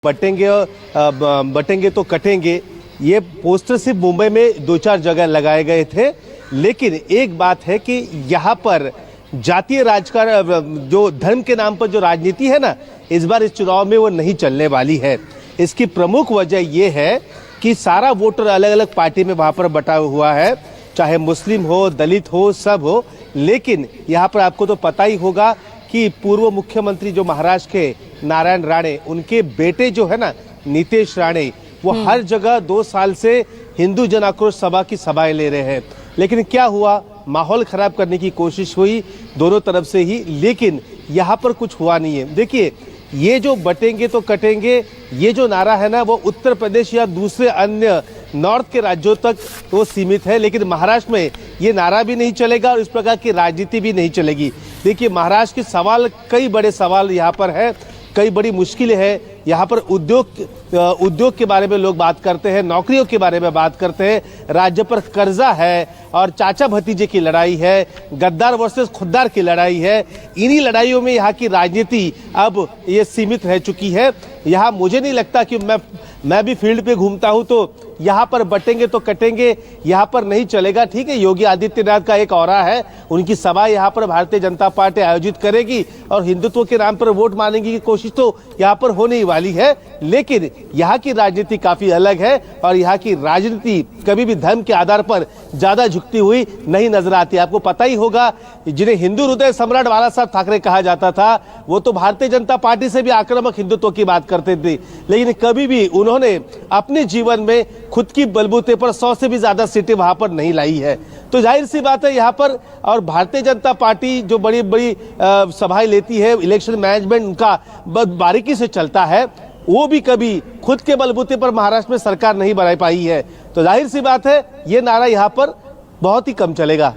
बटेंगे तो कटेंगे, ये पोस्टर सिर्फ मुंबई में 2-4 जगह लगाए गए थे। लेकिन एक बात है कि यहाँ पर जातीय राजकारण, जो धर्म के नाम पर जो राजनीति है ना, इस बार इस चुनाव में वो नहीं चलने वाली है। इसकी प्रमुख वजह ये है कि सारा वोटर अलग अलग पार्टी में वहाँ पर बटा हुआ है, चाहे मुस्लिम हो, दलित हो, सब हो। लेकिन यहाँ पर आपको तो पता ही होगा कि पूर्व मुख्यमंत्री जो महाराष्ट्र के नारायण राणे, उनके बेटे जो है ना नीतीश राणे, वो हर जगह 2 साल से हिंदू जन आक्रोश सभा की सभाएं ले रहे हैं। लेकिन क्या हुआ, माहौल खराब करने की कोशिश हुई दोनों तरफ से ही, लेकिन यहाँ पर कुछ हुआ नहीं है। देखिए, ये जो बटेंगे तो कटेंगे, ये जो नारा है ना, वो उत्तर प्रदेश या दूसरे अन्य नॉर्थ के राज्यों तक वो सीमित है, लेकिन महाराष्ट्र में ये नारा भी नहीं चलेगा और इस प्रकार की राजनीति भी नहीं चलेगी। देखिए, महाराष्ट्र के सवाल, कई बड़े सवाल यहाँ पर है, कई बड़ी मुश्किलें हैं। यहाँ पर उद्योग के बारे में लोग बात करते हैं, नौकरियों के बारे में बात करते हैं, राज्य पर कर्जा है और चाचा भतीजे की लड़ाई है, गद्दार वर्सेस खुद्दार की लड़ाई है। इन्हीं लड़ाइयों में यहाँ की राजनीति अब ये सीमित रह चुकी है। यहाँ मुझे नहीं लगता कि मैं भी फील्ड पे घूमता हूँ तो यहाँ पर बटेंगे तो कटेंगे यहाँ पर नहीं चलेगा। ठीक है, योगी आदित्यनाथ का एक ऑरा है, उनकी सभा यहाँ पर भारतीय जनता पार्टी आयोजित करेगी और हिंदुत्व के नाम पर वोट मांगने की कोशिश तो यहाँ पर होने ही वाली है। लेकिन यहाँ की राजनीति काफी अलग है और यहाँ की राजनीति कभी भी धर्म के आधार पर ज्यादा झुकती हुई नहीं नजर आती। आपको पता ही होगा, जिन्हें हिंदू हृदय सम्राट बाला साहब ठाकरे कहा जाता था, वो तो भारतीय जनता पार्टी से भी आक्रामक हिंदुत्व की बात करते थे, लेकिन कभी भी उन्होंने अपने जीवन में खुद की बलबूते पर 100 से भी ज्यादा सीटें वहां पर नहीं लाई है। तो जाहिर सी बात है यहाँ पर, और भारतीय जनता पार्टी जो बड़ी बड़ी सभाएं लेती है, इलेक्शन मैनेजमेंट उनका बहुत बारीकी से चलता है, वो भी कभी खुद के बलबूते पर महाराष्ट्र में सरकार नहीं बना पाई है। तो जाहिर सी बात है, ये नारा यहाँ पर बहुत ही कम चलेगा।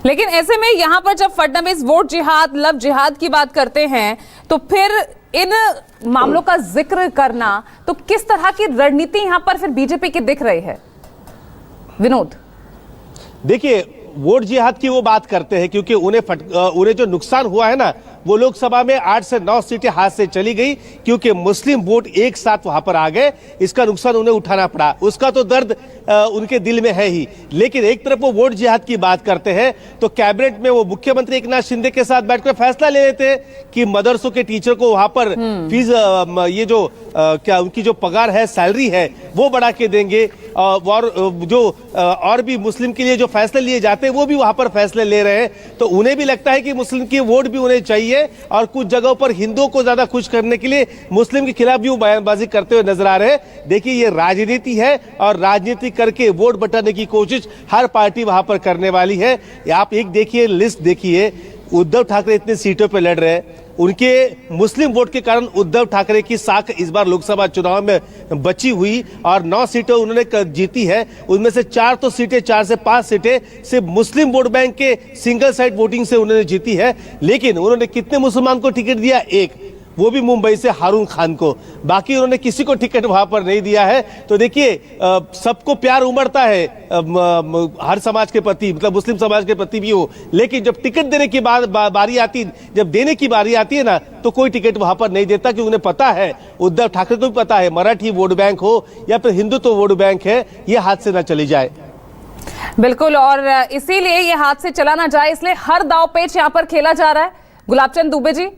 लेकिन ऐसे में यहाँ पर जब फडणवीस वोट जिहाद, लव जिहाद की बात करते हैं, तो फिर इन मामलों का जिक्र करना, तो किस तरह की रणनीति यहाँ पर फिर बीजेपी की दिख रही है? विनोद, देखिए, वोट जिहाद की वो बात करते हैं क्योंकि उन्हें जो नुकसान हुआ है ना, वो लोकसभा में 8 से 9 सीटें हाथ से चली गई क्योंकि मुस्लिम वोट एक साथ वहां पर आ गए। इसका नुकसान उन्हें उठाना पड़ा, उसका तो दर्द उनके दिल में है ही। लेकिन एक तरफ वो वोट जिहाद की बात करते हैं तो कैबिनेट में वो मुख्यमंत्री एकनाथ शिंदे के साथ बैठकर फैसला ले लेते हैं कि मदरसों के टीचर को वहां पर फीस, ये जो क्या उनकी जो पगार है, सैलरी है, वो बढ़ा के देंगे। और जो और भी मुस्लिम के लिए जो फैसले लिए जाते हैं वो भी वहां पर फैसले ले रहे हैं। तो उन्हें भी लगता है कि मुस्लिम की वोट भी उन्हें चाहिए और कुछ जगहों पर हिंदुओं को ज्यादा खुश करने के लिए मुस्लिम के खिलाफ भी वो बयानबाजी करते हुए नजर आ रहे हैं। देखिए, ये राजनीति है और राजनीति करके वोट बटाने की कोशिश हर पार्टी वहां पर करने वाली है। आप एक देखिए, लिस्ट देखिए, उद्धव ठाकरे इतने सीटों पर लड़ रहे हैं, उनके मुस्लिम वोट के कारण उद्धव ठाकरे की साख इस बार लोकसभा चुनाव में बची हुई और 9 सीटें उन्होंने जीती है। उनमें से 4 से 5 सीटें सिर्फ मुस्लिम वोट बैंक के सिंगल साइड वोटिंग से उन्होंने जीती है। लेकिन उन्होंने कितने मुसलमान को टिकट दिया? एक, वो भी मुंबई से हारून खान को। बाकी उन्होंने किसी को टिकट वहां पर नहीं दिया है। तो देखिए, सबको प्यार उमड़ता है हर समाज के प्रति, मतलब मुस्लिम समाज के प्रति भी हो, लेकिन जब टिकट देने की बारी आती, जब देने की बारी आती है ना, तो कोई टिकट वहां पर नहीं देता क्योंकि उन्हें पता है, उद्धव ठाकरे को भी पता है, मराठी वोट बैंक हो या फिर हिंदुत्व वोट बैंक है, ये हाथ से ना चली जाए। बिल्कुल, और इसीलिए ये हाथ से चला ना जाए, इसलिए हर दाव पेच यहाँ पर खेला जा रहा है। गुलाबचंद दुबे जी,